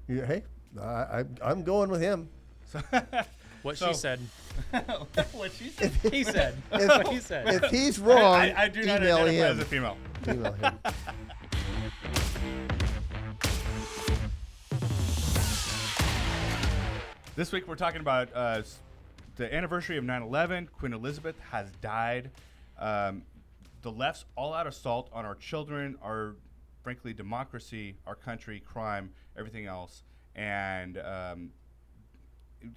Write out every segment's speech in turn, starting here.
Yeah, hey, I'm going with him. What she said. What she said? He said. What he said. If he's wrong, I do not email identify him. as a female. Email him. This week we're talking about the anniversary of 9/11. Queen Elizabeth has died. The left's all-out assault on our children, our, frankly, democracy, our country, crime, everything else, and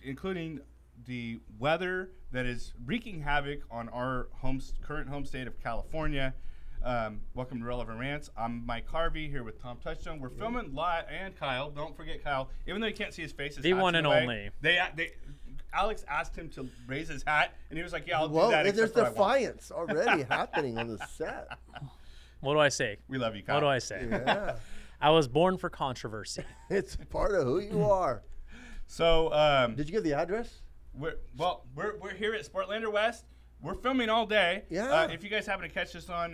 including the weather that is wreaking havoc on our current home state of California. Welcome to Relevant Rants. I'm Mike Harvey here with Tom Touchstone. We're filming live, and Kyle. Don't forget Kyle. Even though you can't see his face, his The hat's one in and the way. only. Alex asked him to raise his hat, and he was like, "Yeah, I'll Whoa, do that." there's except for I won't." defiance already happening on the set. What do I say? We love you, Kyle. What do I say? Yeah, I was born for controversy. it's part of who you are. So, Did you give the address? we're here at Sportlander West. We're filming all day. Yeah. If you guys happen to catch this on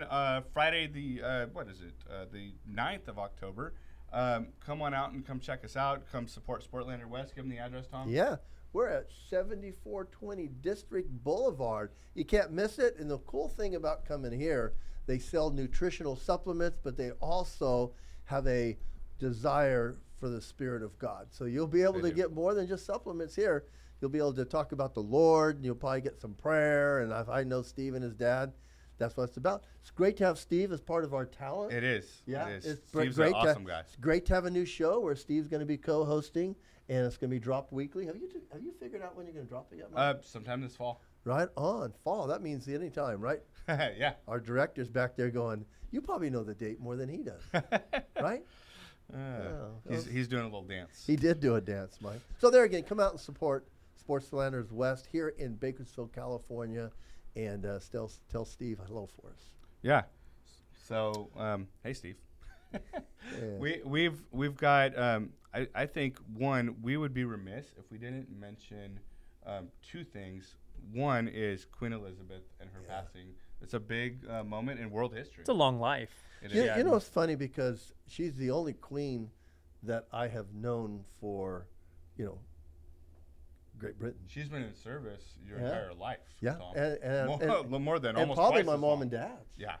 Friday, the the 9th of October, come on out and come check us out. Come support Sportlander West. Give them the address, Tom. Yeah, we're at 7420 District Boulevard. You can't miss it. And the cool thing about coming here, they sell nutritional supplements, but they also have a desire for the Spirit of God. So you'll be able to get more than just supplements here. You'll be able to talk about the Lord, and you'll probably get some prayer. And I know Steve and his dad. That's what it's about. It's great to have Steve as part of our talent. It is. Yeah, It is. it's Steve's great an awesome guy. It's great to have a new show where Steve's going to be co-hosting, and it's going to be dropped weekly. Have you figured out when you're going to drop it yet, Mike? Sometime this fall. Right on. Fall. That means any time, right? Yeah. Our director's back there going, you probably know the date more than he does, right? He's doing a little dance. He did do a dance, Mike. So there again, come out and support Sportslanders West here in Bakersfield, California, and tell Steve hello for us. Yeah. So, hey, Steve. Yeah. We've got. I think one, we would be remiss if we didn't mention two things. One is Queen Elizabeth and her passing. It's a big moment in world history. It's a long life. It You, is. you know, it's funny because she's the only queen that I have known for, Great Britain. She's been in service your Yeah. entire life. Yeah, Tom. and more than and almost probably twice my as mom long. and dad's. Yeah.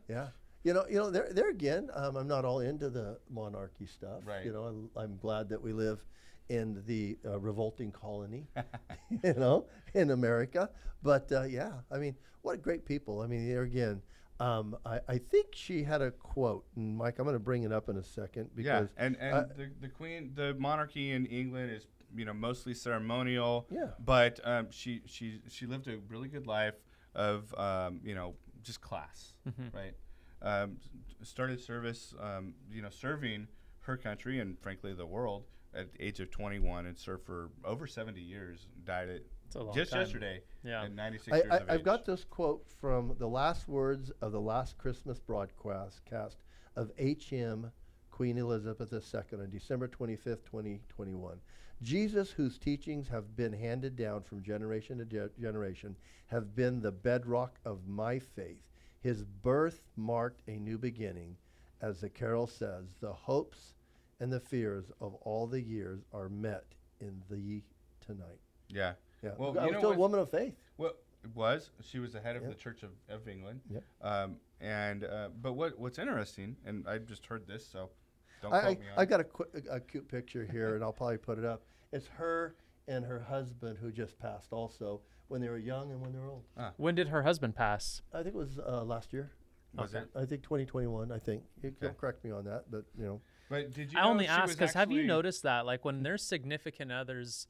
Yeah. There again, I'm not all into the monarchy stuff. Right. I'm glad that we live in the revolting colony, in America. But yeah, I mean, what great people. I mean, there again, I think she had a quote, and Mike, I'm going to bring it up in a second because and the queen, the monarchy in England is mostly ceremonial. Yeah. But she lived a really good life of just class, right? Started service, serving her country and frankly the world at the age of 21 and served for over 70 years. Died at just time. Yesterday. Yeah. At 96 years of age. I've got this quote from the last words of the last Christmas broadcast of H.M. Queen Elizabeth II on December 25th, 2021. Jesus, whose teachings have been handed down from generation to generation, have been the bedrock of my faith. His birth marked a new beginning. As the carol says, the hopes and the fears of all the years are met in thee tonight. Yeah. Yeah. Well, I was still a woman of faith. Well, it was. She was the head of the Church of England. Yep. But what's interesting, and I just heard this, so don't quote me on I it. got a cute picture here, and I'll probably put it up. It's her and her husband who just passed also, when they were young and when they were old. When did her husband pass? I think it was last year. Was it? I think 2021, I think. Don't correct me on that, but, But did you I know only she ask was because have you actually- noticed that, like, when there's significant others,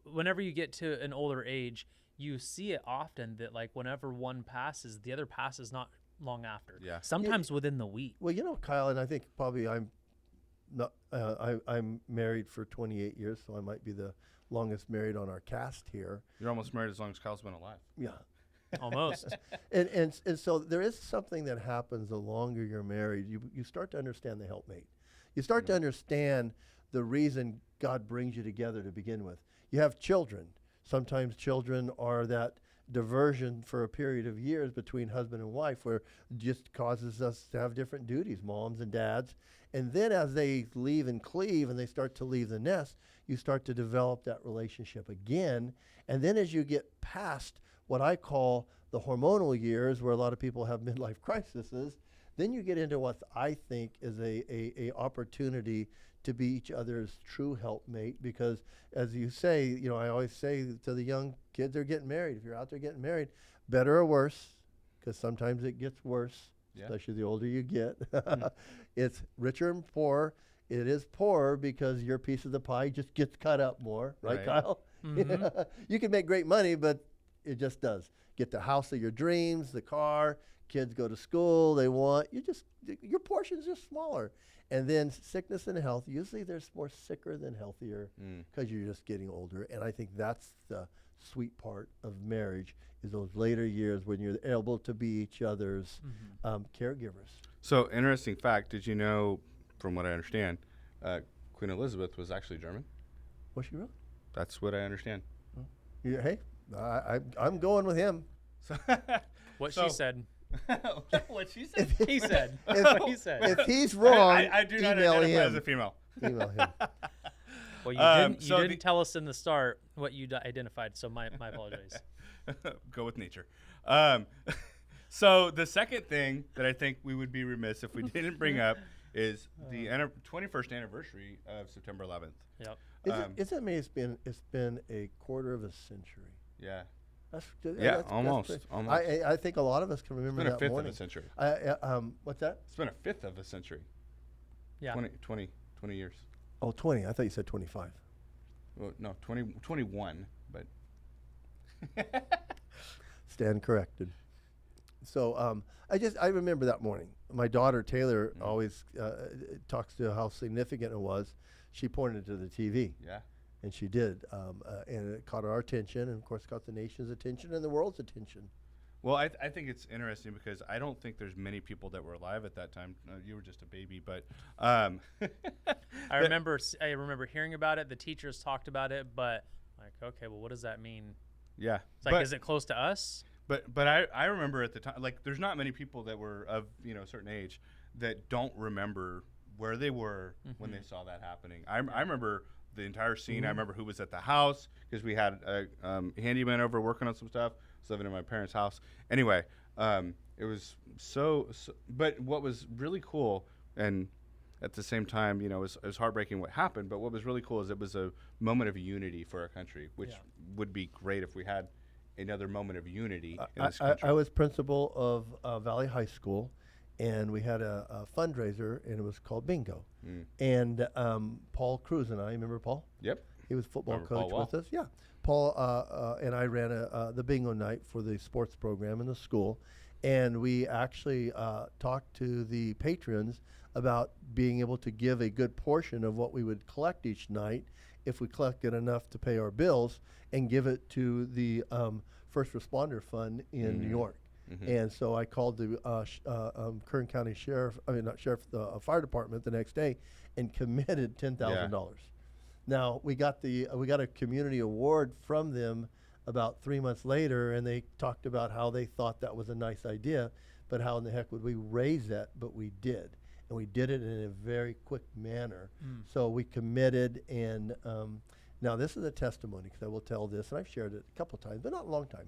whenever you get to an older age, you see it often that, like, whenever one passes, the other passes not long after. Yeah. Sometimes within the week. Well, Kyle, and I think probably I'm married for 28 years, so I might be the longest married on our cast here. You're almost married as long as Kyle's been alive. Yeah. Almost. And so there is something that happens the longer you're married. You start to understand the helpmate. You start to understand the reason God brings you together to begin with. You have children. Sometimes children are that diversion for a period of years between husband and wife, where it just causes us to have different duties, moms and dads. And then as they leave and cleave and they start to leave the nest, you start to develop that relationship again. And then as you get past what I call the hormonal years, where a lot of people have midlife crises, then you get into what I think is a opportunity to be each other's true helpmate. Because as you say, you know, I always say to the young kids that are getting married, if you're out there getting married, better or worse, because sometimes it gets worse, especially the older you get. It's richer and poorer. It is poorer because your piece of the pie just gets cut up more, right. Kyle? Mm-hmm. You can make great money, but it just does. Get the house of your dreams, the car, kids go to school, your portion's just smaller. And then sickness and health, usually there's more sicker than healthier because you're just getting older. And I think that's the sweet part of marriage, is those later years when you're able to be each other's caregivers. So, interesting fact, did you know, from what I understand, Queen Elizabeth was actually German? Was she really? That's what I understand. Hey, I'm going with him. So What she said. What she said? He said. What he said. If he's wrong, I do not email identify him. as a female. Email him. Well, you so didn't tell us in the start what you identified, so my apologies. Go with nature. So the second thing that I think we would be remiss if we didn't bring up is the 21st anniversary of September 11th. Yep. Isn't it amazing? It's been a quarter of a century. Yeah. That's almost. pretty- Almost. I think a lot of us can remember It's been a that fifth morning. of a century. What's that? It's been a fifth of a century. Yeah. 20 years. Oh, 20. I thought you said 25. Well, no, 21, but Stand corrected. So I remember that morning. My daughter Taylor always talks to how significant it was. She pointed to the TV. yeah. And she did, and it caught our attention, and of course caught the nation's attention and the world's attention. Well, I think it's interesting because I don't think there's many people that were alive at that time. You were just a baby, but I remember hearing about it. The teachers talked about it, but like, okay, well, what does that mean? yeah. It's like, is it close to us? But I remember at the time, like, there's not many people that were of a certain age that don't remember where they were when they saw that happening. I remember the entire scene. I remember who was at the house because we had a handyman over working on some stuff. I was living in my parents' house. Anyway, it was so. But what was really cool, and at the same time, it was heartbreaking what happened. But what was really cool is it was a moment of unity for our country, which would be great if we had another moment of unity in this country. I was principal of Valley High School, and we had a fundraiser, and it was called Bingo. And Paul Cruz and I, remember Paul? Yep. He was football Remember coach Paul with us. Yeah. Paul and I ran the bingo night for the sports program in the school, and we actually talked to the patrons about being able to give a good portion of what we would collect each night, if we collected enough to pay our bills, and give it to the First Responder Fund in New York. And so I called the Kern County Sheriff, the fire department the next day, and committed $10,000. Now we got a community award from them about 3 months later, and they talked about how they thought that was a nice idea, but how in the heck would we raise that? But we did, and we did it in a very quick manner. So we committed, and now this is a testimony, because I will tell this, and I've shared it a couple times, but not a long time.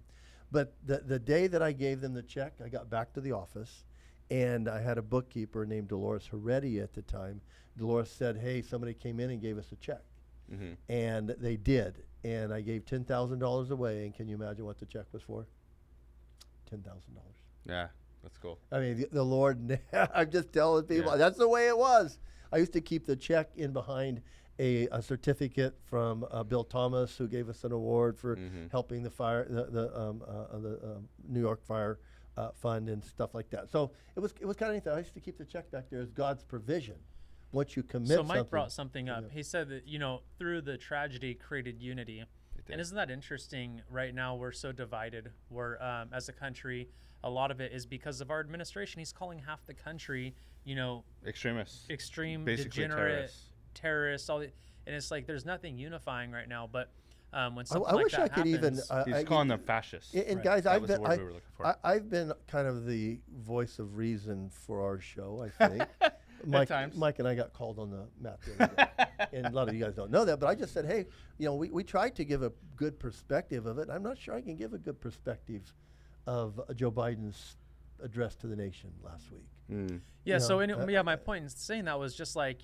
But the day that I gave them the check, I got back to the office, and I had a bookkeeper named Dolores Heredia at the time. Dolores said, hey, somebody came in and gave us a check. And they did. And I gave $10,000 away, and can you imagine what the check was for? $10,000. Yeah, that's cool. I mean, the Lord, I'm just telling people, that's the way it was. I used to keep the check in behind a certificate from Bill Thomas, who gave us an award for helping the fire, the New York Fire Fund and stuff like that. So it was kind of neat. I used to keep the check back there as God's provision. Once you commit So something. Mike brought something up. He said that, through the tragedy created unity. And isn't that interesting? Right now we're so divided. We're, as a country, a lot of it is because of our administration. He's calling half the country, Extremists. extreme, Basically degenerate, terrorists, all the, and it's like there's nothing unifying right now. But when something I like wish that I could even. happens. He's calling them fascists. And Right. guys, That I've was the been word we were looking for. I've been kind of the voice of reason for our show. I think times. Mike and I got called on the mat the other day, and a lot of you guys don't know that. But I just said, hey, we tried to give a good perspective of it. I'm not sure I can give a good perspective of Joe Biden's address to the nation last week. Yeah. You So know, my point in saying that was just like,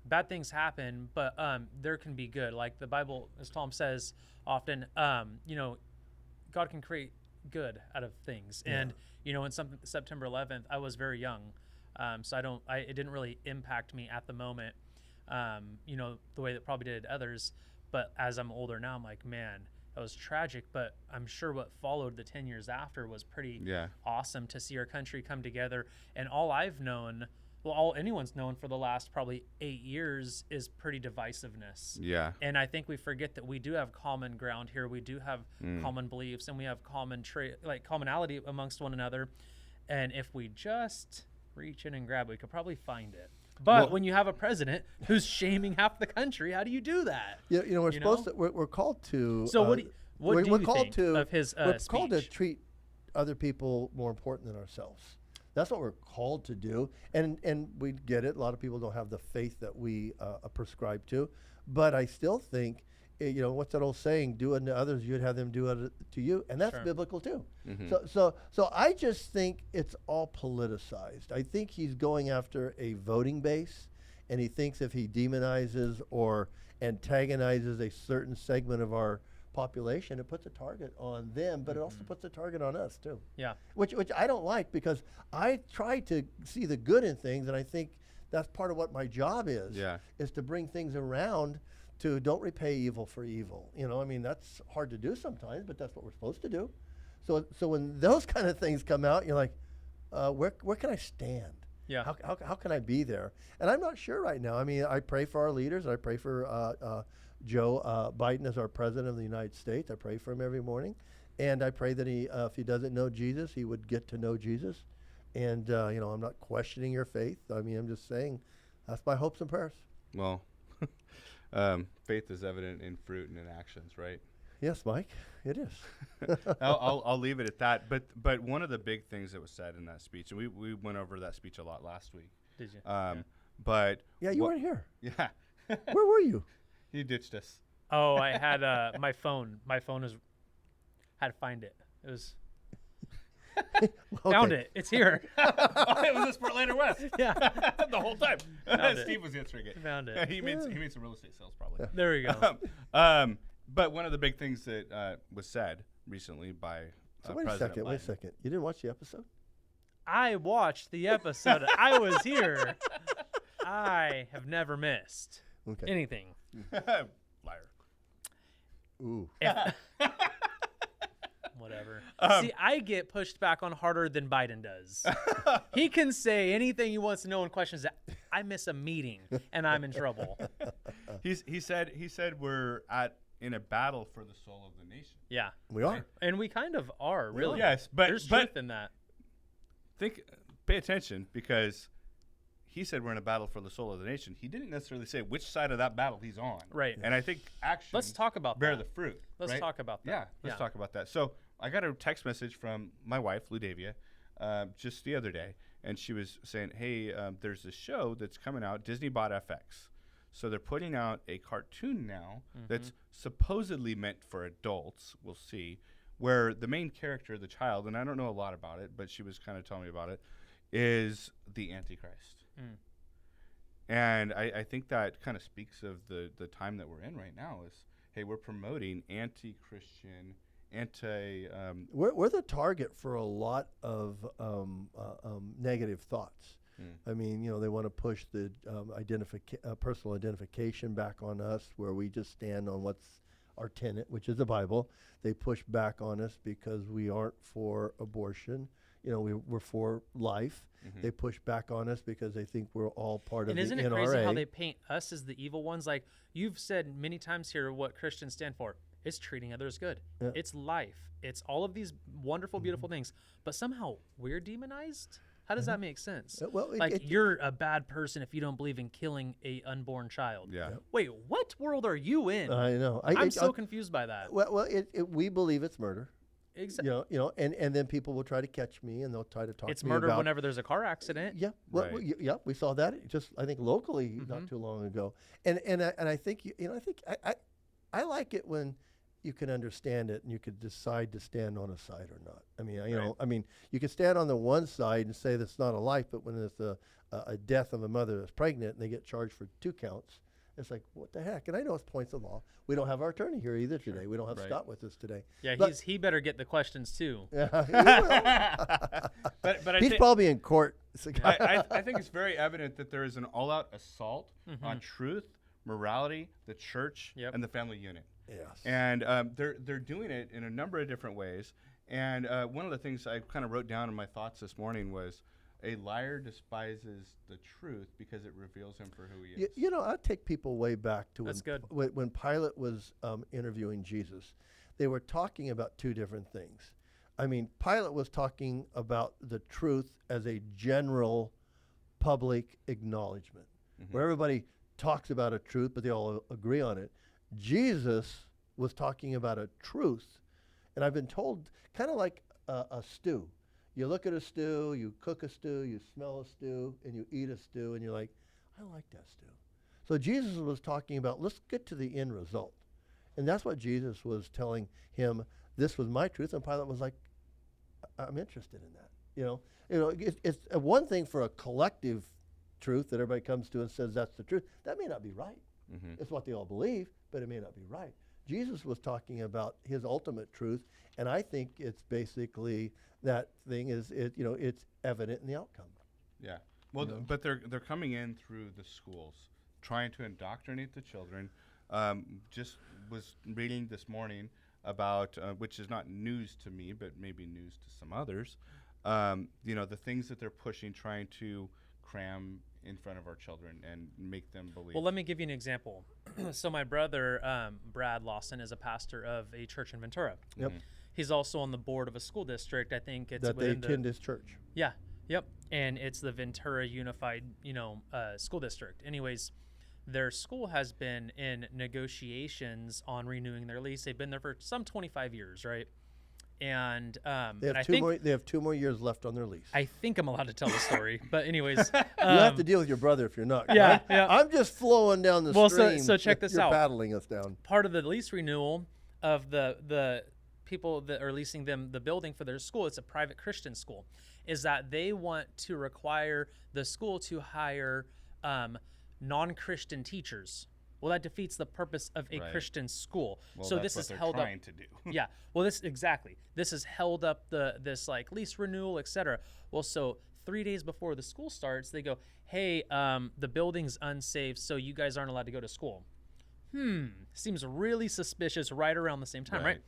bad things happen, but there can be good. Like the Bible, as Tom says often, God can create good out of things. Yeah. And in September 11th, I was very young, so it didn't really impact me at the moment, the way that probably did others. But as I'm older now, I'm like, man, that was tragic. But I'm sure what followed the 10 years after was pretty awesome to see our country come together. And all I've known, all anyone's known for the last probably 8 years is pretty divisiveness. Yeah. And I think we forget that we do have common ground here. We do have common beliefs, and we have commonality amongst one another. And if we just reach in and grab it, we could probably find it. But when you have a president who's shaming half the country, how do you do that? We're supposed to. We're called to. So what do you we're called think to, of his We're speech? called to treat other people more important than ourselves. That's what we're called to do, and we get it. A lot of people don't have the faith that we prescribe to, but I still think, what's that old saying? Do unto others, you'd have them do it to you, and that's biblical too. So I just think it's all politicized. I think he's going after a voting base, and he thinks if he demonizes or antagonizes a certain segment of our population, it puts a target on them, but it also puts a target on us too. Yeah. Which I don't like, because I try to see the good in things, and I think that's part of what my job is. Is to bring things around to don't repay evil for evil. That's hard to do sometimes, but that's what we're supposed to do. So when those kind of things come out, you're like, where can I stand? Yeah. How can I be there? And I'm not sure right now. I pray for our leaders. I pray for Joe Biden as our president of the United States. I pray for him every morning. And I pray that if he doesn't know Jesus, he would get to know Jesus. And, I'm not questioning your faith. I'm just saying that's my hopes and prayers. Well, faith is evident in fruit and in actions, right? Yes, Mike, it is. I'll leave it at that. But one of the big things that was said in that speech, and we went over that speech a lot last week. Did you? But yeah, you weren't here. Yeah. Where were you? You ditched us. Oh, I had my phone. My phone had to find it. It was found it. It's here. It was a Sport Later West. Yeah. The whole time. Steve was answering it. Found it. He made some real estate sales probably. There we go. But one of the big things that was said recently by Wait a President Biden. second. You didn't watch the episode? I watched the episode. I was here. I have never missed anything. Liar. Ooh. Whatever. See, I get pushed back on harder than Biden does. He can say anything he wants to know in questions. I miss a meeting and I'm in trouble. He said we're in a battle for the soul of the nation. Yeah, We are. and we kind of are, really. Yes, but there's truth in that. Pay attention, because he said we're in a battle for the soul of the nation. He didn't necessarily say which side of that battle he's on. Right. And I think actions Let's talk about bear that. the fruit. Let's right? talk about that. Yeah, let's talk about that. So I got a text message from my wife, Ludavia, just the other day, and she was saying, hey, there's this show that's coming out. Disney bought FX. So they're putting out a cartoon now that's supposedly meant for adults, we'll see, where the main character, the child, and I don't know a lot about it, but she was kind of telling me about it, is the Antichrist. And I think that kind of speaks of the time that we're in right now is, hey, we're promoting anti-Christian, We're the target for a lot of negative thoughts. They want to push the personal identification back on us, where we just stand on what's our tenet, which is the Bible. They push back on us because we aren't for abortion. We're for life. They push back on us because they think we're all part of the NRA. And isn't it crazy how they paint us as the evil ones? Like you've said many times here what Christians stand for. It's treating others good. Yeah. It's life. It's all of these wonderful, beautiful things. But somehow we're demonized? How does that make sense? Well, Like, you're a bad person if you don't believe in killing a unborn child. Yeah. Wait, what world are you in? I know. I'm so confused by that. Well, we believe it's murder. Exactly. And then people will try to catch me, and they'll try to talk It's to me murder about, whenever there's a car accident. Yeah, Right. yeah, we saw that just I think locally not too long ago, and I think I like it when you can understand it and you could decide to stand on a side or not. I mean, you can stand on the one side and say that's not a life, but when it's a death of a mother that's pregnant and they get charged for 2 counts, it's like, what the heck? And I know it's points of law. We don't have our attorney here either today. We don't have Scott with us today. Yeah, but he better get the questions too. Yeah, But he's probably in court. I think it's very evident that there is an all-out assault on truth, morality, the church, and the family unit. Yes. And they're doing it in a number of different ways. And one of the things I kind of wrote down in my thoughts this morning was, a liar despises the truth because it reveals him for who he is. I take people way back to That's good. when Pilate was interviewing Jesus. They were talking about 2 different things. I mean, Pilate was talking about the truth as a general public acknowledgement, where everybody talks about a truth, but they all agree on it. Jesus was talking about a truth, and I've been told kind of like a stew. You look at a stew, you cook a stew, you smell a stew, and you eat a stew, and you're like, I like that stew. So Jesus was talking about, let's get to the end result. And that's what Jesus was telling him, this was my truth, and Pilate was like, I'm interested in that. It's one thing for a collective truth that everybody comes to and says that's the truth. That may not be right. It's what they all believe, but it may not be right. Jesus was talking about his ultimate truth, and I think it's basically that thing it's evident in the outcome. Yeah. Well, but they're coming in through the schools, trying to indoctrinate the children. Just was reading this morning about, which is not news to me, but maybe news to some others. The things that they're pushing, trying to cram in front of our children and make them believe. Well, let me give you an example. So my brother, Brad Lawson, is a pastor of a church in Ventura. Yep. He's also on the board of a school district. I think it's That they attend his church. Yeah. Yep. And it's the Ventura Unified, School District. Anyways, their school has been in negotiations on renewing their lease. They've been there for some 25 years, right? And they have 2 more years left on their lease. I think I'm allowed to tell the story, but anyways, you have to deal with your brother if you're not. Yeah, I'm just flowing down the stream. So check this you're out. paddling us down. Part of the lease renewal of the people that are leasing them the building for their school, it's a private Christian school, is that they want to require the school to hire non-Christian teachers. Well, that defeats the purpose of a Christian school. Well, so that's this what is they're held trying up. to do. Yeah. Well, this has held up this like lease renewal, etc. Well, so 3 days before the school starts, they go, "Hey, the building's unsafe, so you guys aren't allowed to go to school." Seems really suspicious. Right around the same time, right?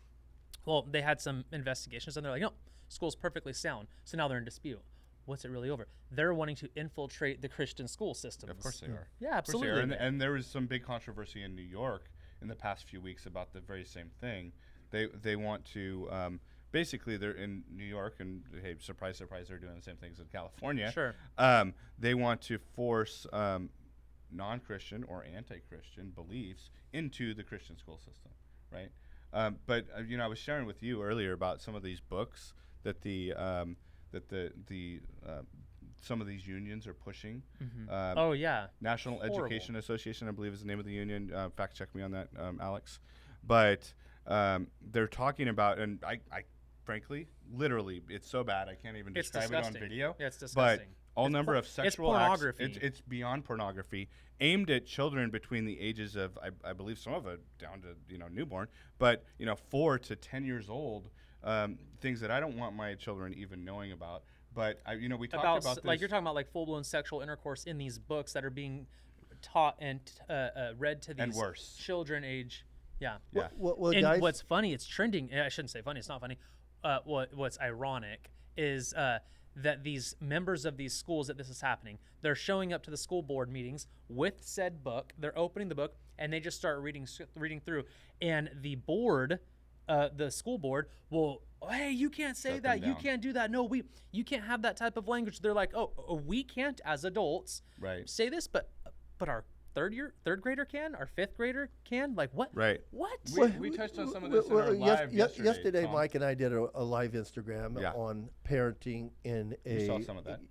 Well, they had some investigations, and they're like, "No, school's perfectly sound." So now they're in dispute. What's it really over? They're wanting to infiltrate the Christian school systems. Of course they are. Yeah, absolutely. And there was some big controversy in New York in the past few weeks about the very same thing. They want to basically, they're in New York, and hey, surprise, surprise, they're doing the same things in California. Sure. They want to force non-Christian or anti-Christian beliefs into the Christian school system, right? But I was sharing with you earlier about some of these books that some of these unions are pushing. Oh yeah, National horrible. Education Association, I believe, is the name of the union. Fact check me on that, Alex. But they're talking about, and I frankly, literally, it's so bad I can't even describe it on video. Yeah, it's disgusting. But number of sexual pornography. acts, it's beyond pornography, aimed at children between the ages of, I believe some of it down to newborn, but 4 to 10 years old. Things that I don't want my children even knowing about. But we talked about this. Like you're talking about like full-blown sexual intercourse in these books that are being taught and read to these and worse children age. Yeah. Well, and guys, what's funny, it's trending. I shouldn't say funny. It's not funny. What's ironic is that these members of these schools that this is happening, they're showing up to the school board meetings with said book. They're opening the book and they just start reading through. And the board the school board will, hey, you can't say Shut them that, you down. can't do that, no, you can't have that type of language. They're like, oh, we can't as adults Right. say this, but our third grader can, our fifth grader can, like what? Right. What? We touched on some of this in our live yesterday, Tom. Mike and I did a live Instagram Yeah. on parenting in a. We saw some of that.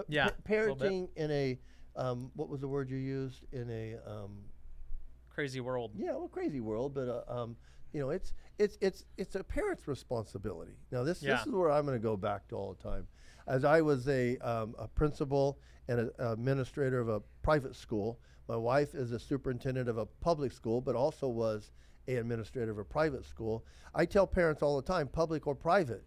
Yeah, parenting in a. What was the word you used in a? Crazy world. Yeah, well, crazy world, but you know, it's a parent's responsibility. Now, this is where I'm going to go back to all the time. As I was a principal and an administrator of a private school, my wife is a superintendent of a public school, but also was an administrator of a private school. I tell parents all the time, public or private,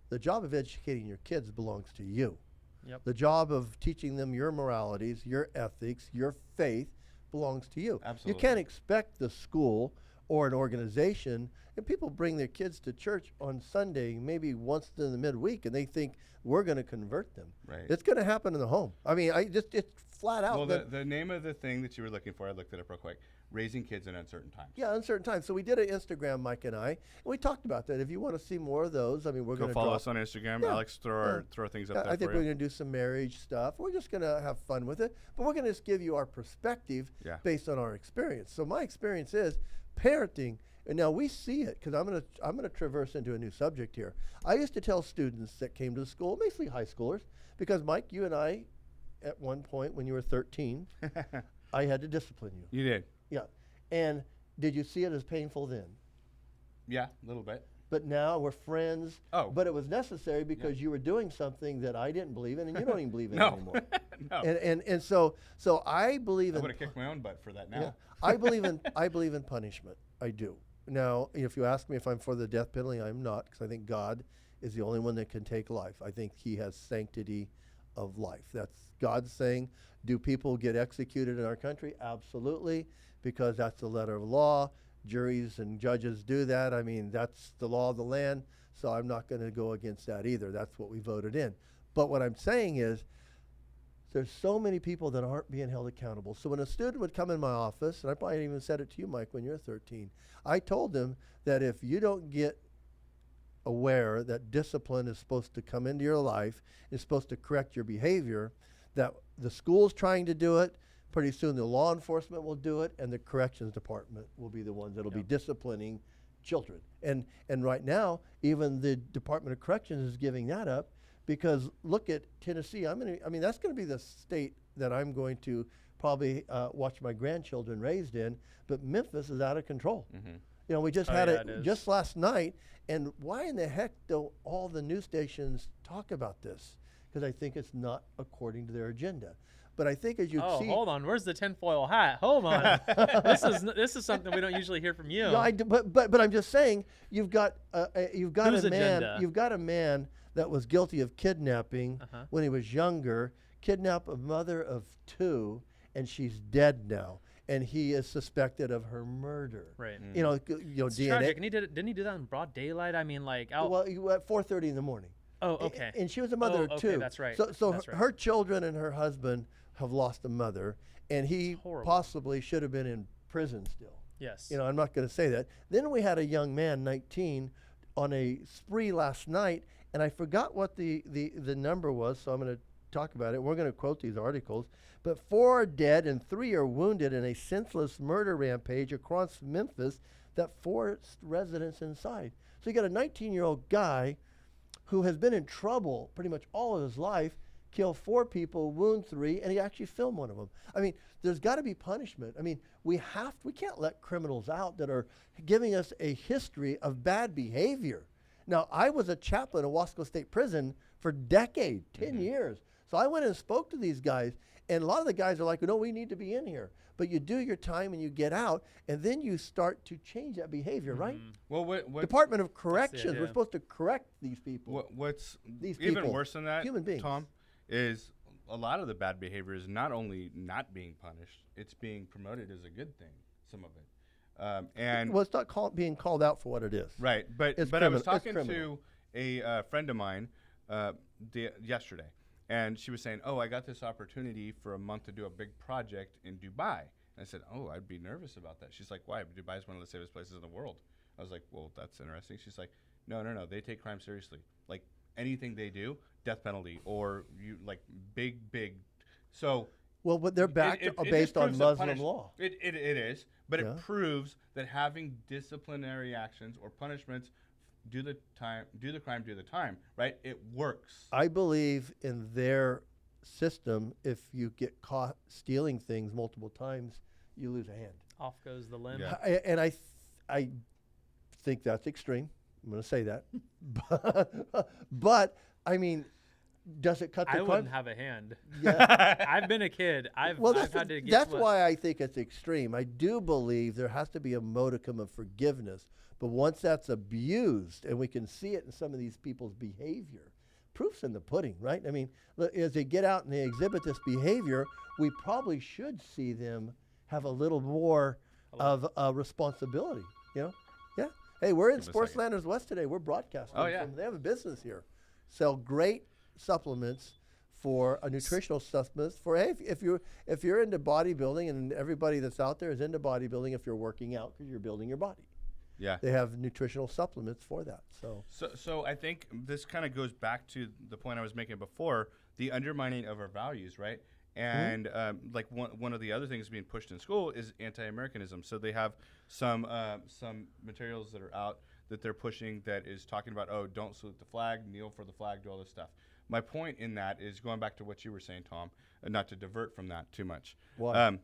the job of educating your kids belongs to you. Yep. The job of teaching them your moralities, your ethics, your faith belongs to you. Absolutely. You can't expect the school or an organization, and people bring their kids to church on Sunday, maybe once in the midweek, and they think we're going to convert them. Right. It's going to happen in the home. I mean, it's flat out. Well, the name of the thing that you were looking for, I looked it up real quick. Raising kids in uncertain times. Yeah, uncertain times. So we did an Instagram, Mike and I, and we talked about that. If you want to see more of those, I mean, we're going to follow us on Instagram. Yeah. Alex, throw things up there I think for we're you. going to do some marriage stuff. We're just going to have fun with it, but we're going to just give you our perspective based on our experience. So my experience is parenting, and now we see it because I'm going to traverse into a new subject here. I used to tell students that came to the school, basically high schoolers, because Mike, you and I, at one point when you were 13, I had to discipline you. You did. Yeah. And did you see it as painful then? Yeah, a little bit. But now we're friends. Oh. But it was necessary because you were doing something that I didn't believe in, and you don't even believe in No. anymore. No. And so I believe I in. would have kicked my own butt for that now. Yeah, I believe in punishment. I do. Now, if you ask me if I'm for the death penalty, I'm not, because I think God is the only one that can take life. I think He has sanctity of life. That's God saying, do people get executed in our country? Absolutely, because that's the letter of law. Juries and judges do that. I mean, that's the law of the land, so I'm not going to go against that either. That's what we voted in. But what I'm saying is, there's so many people that aren't being held accountable. So when a student would come in my office, and I probably even said it to you, Mike, when you're 13, I told them that if you don't get aware that discipline is supposed to come into your life, is supposed to correct your behavior, that the school's trying to do it, pretty soon the law enforcement will do it, and the corrections department will be the ones that'll be disciplining children. And right now, even the Department of Corrections is giving that up, because look at Tennessee. I mean, that's going to be the state that I'm going to probably watch my grandchildren raised in. But Memphis is out of control. Mm-hmm. You know, we just had it it is. just last night. And why in the heck don't all the news stations talk about this? Because I think it's not according to their agenda. But I think as you see, hold on, where's the tinfoil hat? Hold on, this is something we don't usually hear from you. no, but I'm just saying you've got Whose a man agenda? you've got a man that was guilty of kidnapping Uh-huh. when he was younger, kidnapped a mother of 2, and she's dead now, and he is suspected of her murder. Right. You know, It's DNA. tragic. And didn't he do that in broad daylight? I mean, like out. Well, at 4:30 in the morning. Oh, okay. And she was a mother of okay, 2. that's right. So That's right. her children and her husband have lost a mother, and he Horrible. possibly should have been in prison still. Yes. You know, I'm not going to say that. Then we had a young man, 19, on a spree last night, and I forgot what the number was, so I'm going to talk about it. We're going to quote these articles. But 4 are dead and 3 are wounded in a senseless murder rampage across Memphis that forced residents inside. So you got a 19-year-old guy who has been in trouble pretty much all of his life, kill 4 people, wound 3, and he actually filmed one of them. I mean, there's got to be punishment. I mean, we can't let criminals out that are giving us a history of bad behavior. Now, I was a chaplain at Wasco State Prison for decades, 10 years. So I went and spoke to these guys, and a lot of the guys are like, no, we need to be in here. But you do your time and you get out, and then you start to change that behavior, right? Well, what Department of Corrections, we're idea. supposed to correct these people. what's These even people, worse than that, human beings. Tom, is a lot of the bad behavior is not only not being punished, it's being promoted as a good thing, some of it. And Well, it's not being called out for what it is. right, but It's I was criminal. It's talking criminal. to a friend of mine yesterday, and she was saying, "Oh, I got this opportunity for a month to do a big project in Dubai." I said, oh, I'd be nervous about that. She's like, why? Dubai is one of the safest places in the world. I was like, well, that's interesting. She's like, no. They take crime seriously. Like anything they do, death penalty or you like big. So. Well, but they're based on Muslim law. It is, but Yeah. it proves that having disciplinary actions or punishments, do the crime, do the time, right? It works. I believe in their system. If you get caught stealing things multiple times, you lose a hand. Off goes the limb. Yeah. I think that's extreme. I'm going to say that, but I mean, does it cut the I crime? wouldn't have a hand. Yeah. I've been a kid. I've had to get. That's why I think it's extreme. I do believe there has to be a modicum of forgiveness, but once that's abused, and we can see it in some of these people's behavior, proof's in the pudding, right? I mean, as they get out and they exhibit this behavior, we probably should see them have a little more of responsibility. You know? Yeah. Hey, we're in Sportslanders West today. We're broadcasting. Oh, yeah. They have a business here. Sell great supplements for nutritional supplements for if you're into bodybuilding, and everybody that's out there is into bodybuilding if you're working out because you're building your body. Yeah. They have nutritional supplements for that. So I think this kind of goes back to the point I was making before, the undermining of our values, right? And like one of the other things being pushed in school is anti-Americanism. So they have some materials that are out that they're pushing that is talking about, oh, don't salute the flag, kneel for the flag, do all this stuff. My point in that is going back to what you were saying, Tom, not to divert from that too much. Why?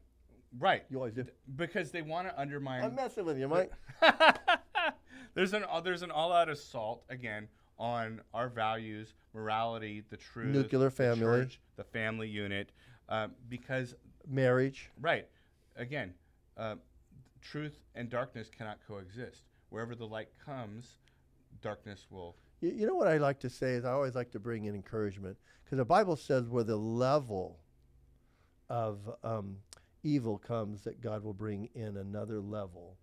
Right. You always do. Because they want to undermine. I'm messing with you, Mike. There's an all-out assault again on our values, morality, the truth, Nuclear family, the church, the family unit, because marriage. Right. Again, truth and darkness cannot coexist. Wherever the light comes, darkness will. You know what I like to say is I always like to bring in encouragement, because the Bible says where the level of evil comes, that God will bring in another level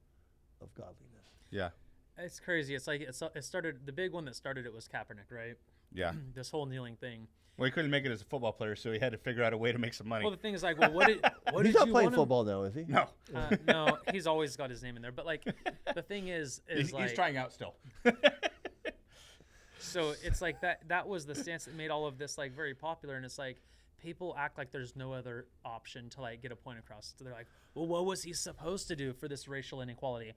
of godliness. Yeah. It's crazy. It's like it started. The big one that started it was Kaepernick, right? Yeah. This whole kneeling thing. Well, he couldn't make it as a football player, so he had to figure out a way to make some money. Well, the thing is, like, well, what did He's you not playing want football now, is he? No. No, he's always got his name in there. But like, the thing is He's like, trying out still. So it's like that was the stance that made all of this like very popular, and it's like people act like there's no other option to like get a point across. So they're like, well, what was he supposed to do for this racial inequality?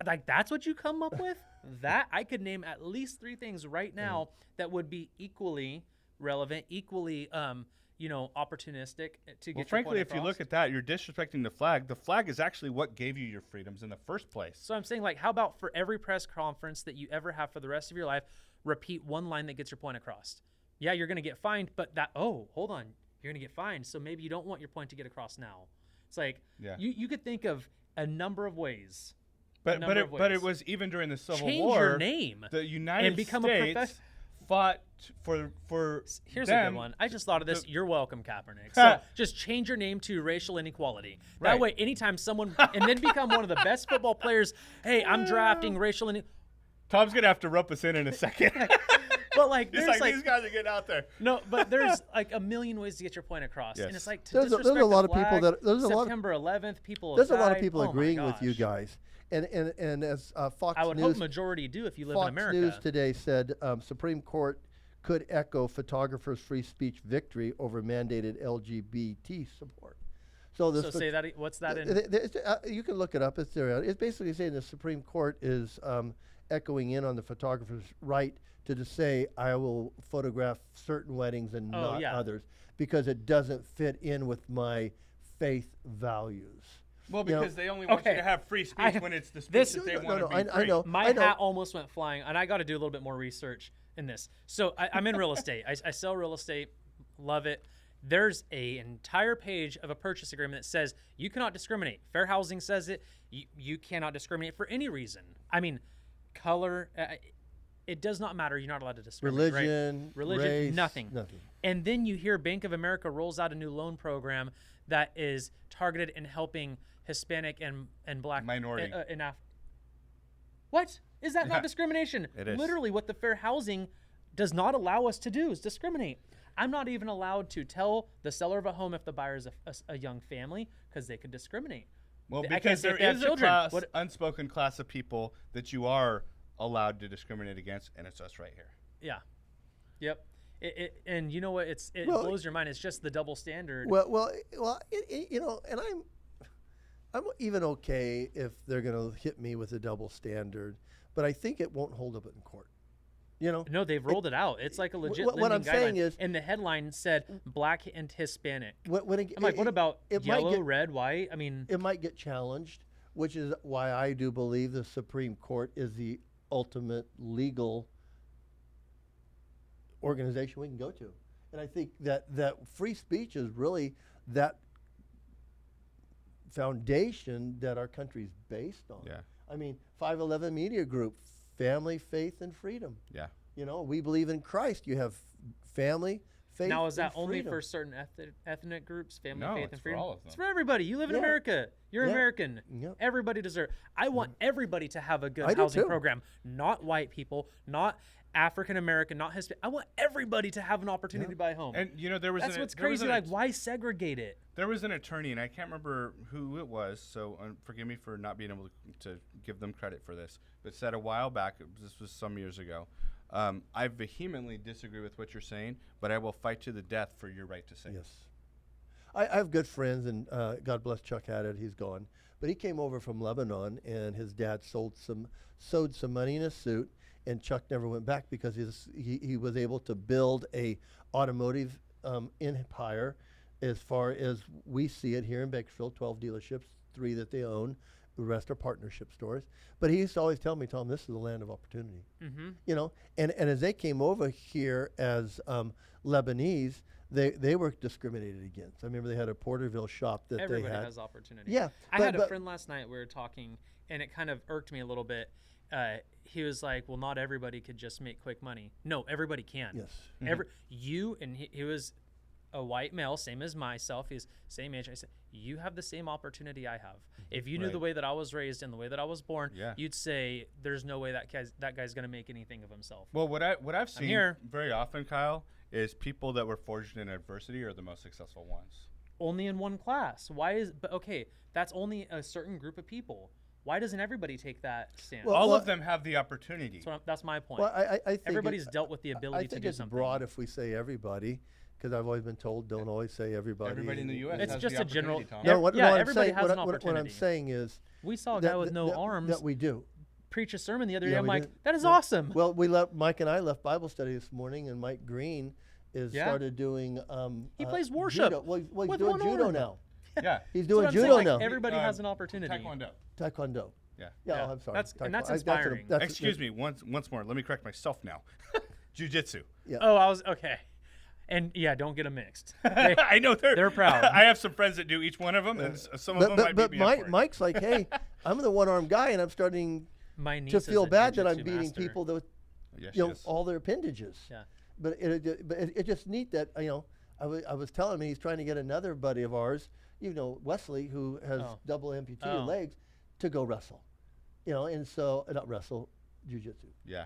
Like, that's what you come up with? That I could name at least 3 things right now that would be equally relevant, equally opportunistic to get Well, your frankly, point if you across. look at that, you're disrespecting the flag. The flag is actually what gave you your freedoms in the first place. So I'm saying, like, how about for every press conference that you ever have for the rest of your life, repeat one line that gets your point across? Yeah, you're going to get fined, but hold on, you're going to get fined, so maybe you don't want your point to get across now. It's like, you could think of a number of ways. But it was even during the Civil Change War. your name The United and become States fought for Here's them. a good one. I just thought of this. You're welcome, Kaepernick. So just change your name to racial inequality. That Right. way, anytime someone and then become one of the best football players. Hey, I'm drafting racial inequality. Tom's gonna have to rope us in a second. But like, He's there's like, these guys are getting out there. No, but there's like a million ways to get your point across, Yes. and it's like to There's a disrespect lot the of people flag, that- there's a lot of- September 11th. People. There's a have lot of died. people Oh my agreeing with you gosh. guys. And as Fox I would News, hope majority do if you live Fox in America. News today said Supreme Court could echo photographers' free speech victory over mandated LGBT support. So this So say that. What's that in? you can look it up. It's there. It's basically saying the Supreme Court is echoing in on the photographer's right to just say, I will photograph certain weddings and not others because it doesn't fit in with my faith values. Well, You know, because they only want you okay. to have free speech when it's the speech this- that they No, want no, to be I free. know. My hat almost went flying, and I got to do a little bit more research in this. So I'm in real estate. I sell real estate, love it. There's an entire page of a purchase agreement that says you cannot discriminate. Fair housing says it. You cannot discriminate for any reason. I mean, color, it does not matter. You're not allowed to discriminate. Religion, Religion, race, nothing. And then you hear Bank of America rolls out a new loan program that is targeted in helping Hispanic and Black Minority. What? Is that not discrimination? It is. Literally what the fair housing does not allow us to do is discriminate. I'm not even allowed to tell the seller of a home if the buyer is a young family because they could discriminate. Well, I can't because say there if they have is a children. unspoken class of people that you are allowed to discriminate against, and it's us right here. Yeah. Yep. And you know what? It Well, blows your mind. It's just the double standard. Well, you know, and I'm even okay if they're going to hit me with a double standard, but I think it won't hold up in court. You know? No, they've rolled it out. It's like a legit what lending I'm saying guideline. is- and the headline said black and Hispanic. I'm I'm like, what about it might yellow, get- red, white? I mean, it might get challenged, which is why I do believe the Supreme Court is the ultimate legal organization we can go to. And I think that free speech is really that foundation that our country's based on. Yeah. I mean, 511 Media Group, family, faith, and freedom. Yeah. You know, we believe in Christ. You have family, faith, now is that and only freedom. for certain ethnic groups, family, No, faith, it's and for freedom? all of It's them. for everybody. You live in Yeah. America. You're Yeah. American. Yep. Everybody deserves. I want everybody to have a good I do housing too. program. Not white people, not African American, not Hispanic. I want everybody to have an opportunity to buy a home. And you know, there was That's what's crazy. Like, why segregate it? There was an attorney, and I can't remember who it was, so forgive me for not being able to give them credit for this, but said a while back, this was some years ago, I vehemently disagree with what you're saying, but I will fight to the death for your right to say it. Yes. I have good friends, and God bless Chuck Haddad, he's gone. But he came over from Lebanon, and his dad sewed some money in a suit, and Chuck never went back because he was able to build a automotive empire as far as we see it here in Bakersfield, 12 dealerships, 3 that they own. The rest are partnership stores. But he used to always tell me, Tom, this is the land of opportunity. Mm-hmm. You know, and as they came over here as Lebanese, they were discriminated against. I remember they had a Porterville shop that Everybody they had. has opportunity. Yeah, I but- had a but- friend last night. We were talking, and it kind of irked me a little bit. He was like, "Well, not everybody could just make quick money." No, everybody can. Yes. He was a white male, same as myself. He's same age. I said, "You have the same opportunity I have. If you knew Right. the way that I was raised and the way that I was born, Yeah. you'd say there's no way that guy's going to make anything of himself." Well, what I've seen here. very often, Kyle, is people that were forged in adversity are the most successful ones. Only in one class. But okay, that's only a certain group of people. Why doesn't everybody take that stand? Well, All of them have the opportunity. That's my point. Well, I think Everybody's dealt with the ability I to think do it's something. broad if we say everybody, because I've always been told don't always say everybody. Everybody in the U.S. It's has just the a general- opportunity, Tom. No, Yeah, what I'm everybody saying, has an what I'm opportunity. saying is We saw a guy with no arms that we do. preach a sermon the other Yeah, day. I'm we like, did. that is Yeah. awesome. Well, Mike and I left Bible study this morning, and Mike Green is Yeah. started doing. He plays worship Judo. Well, he's with doing one judo arm. now. Yeah. He's That's doing what I'm judo saying, like, now. everybody has an opportunity. Taekwondo. Taekwondo. Yeah. Yeah, Yeah. oh, I'm sorry. That's Taekwondo. inspiring. Excuse me, once more. Let me correct myself now. Jiu-jitsu. Yeah. Oh, I was okay. And yeah, don't get them mixed. They- I know they're proud. I have some friends that do each one of them, and some of them might But beat me up for it. Mike's like, hey, I'm the one-armed guy, and I'm starting My niece to is feel a bad that I'm jiu-jitsu beating master. people that, Yes, you know, yes. all their appendages. Yeah. But it's just neat that, you know, I was telling him he's trying to get another buddy of ours, you know, Wesley, who has Oh. double amputated Oh. legs, to go wrestle. You know, and so, not wrestle, jiu-jitsu. Yeah.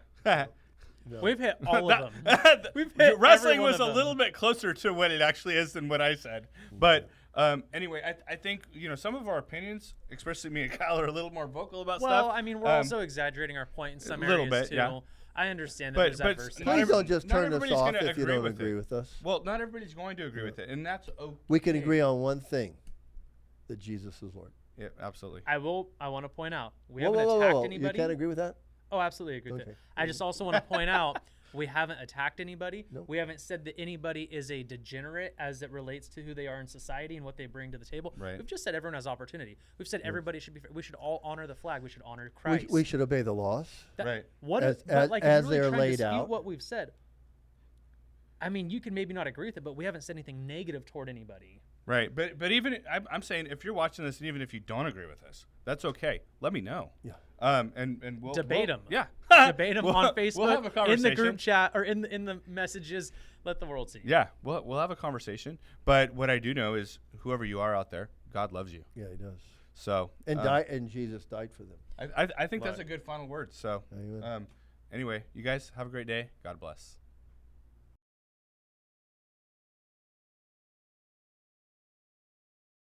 No. We've hit all of them. We've hit Wrestling every one was of a them. little bit closer to what it actually is than what I said. But anyway, I think, you know, some of our opinions, especially me and Kyle, are a little more vocal about Well, stuff. I mean, we're also exaggerating our point in some a little areas bit, too. yeah. I understand that But- there's but adversity. not Please every- don't just not turn us everybody's off gonna if you agree don't with agree it. with us. Well, not everybody's going to agree with it, and that's okay. We can agree on one thing, that Jesus is Lord. Yeah, absolutely. I want to point out we Whoa, haven't whoa, whoa, attacked whoa. You anybody. can't agree with that? Oh, absolutely agree with Okay. it. I just also want to point out we haven't attacked anybody. No. We haven't said that anybody is a degenerate as it relates to who they are in society and what they bring to the table. Right. We've just said everyone has opportunity. We've said everybody should be. We should all honor the flag. We should honor Christ. We should obey the laws. Right. What as- if, but like, if as you're really they're trying to laid dispute out. what we've said. I mean, you can maybe not agree with it, but we haven't said anything negative toward anybody. Right. But even I'm saying, if you're watching this, and even if you don't agree with us, that's okay. Let me know. Yeah. And we'll Debate we'll- 'em. Yeah. Debate them We'll- on Facebook, We'll have a in conversation. the group chat, or in the messages. Let the world see. Yeah, we'll have a conversation. But what I do know is, whoever you are out there, God loves you. Yeah, he does. So And Jesus died for them. I think that's Right. a good final word. So Amen. anyway, you guys have a great day. God bless.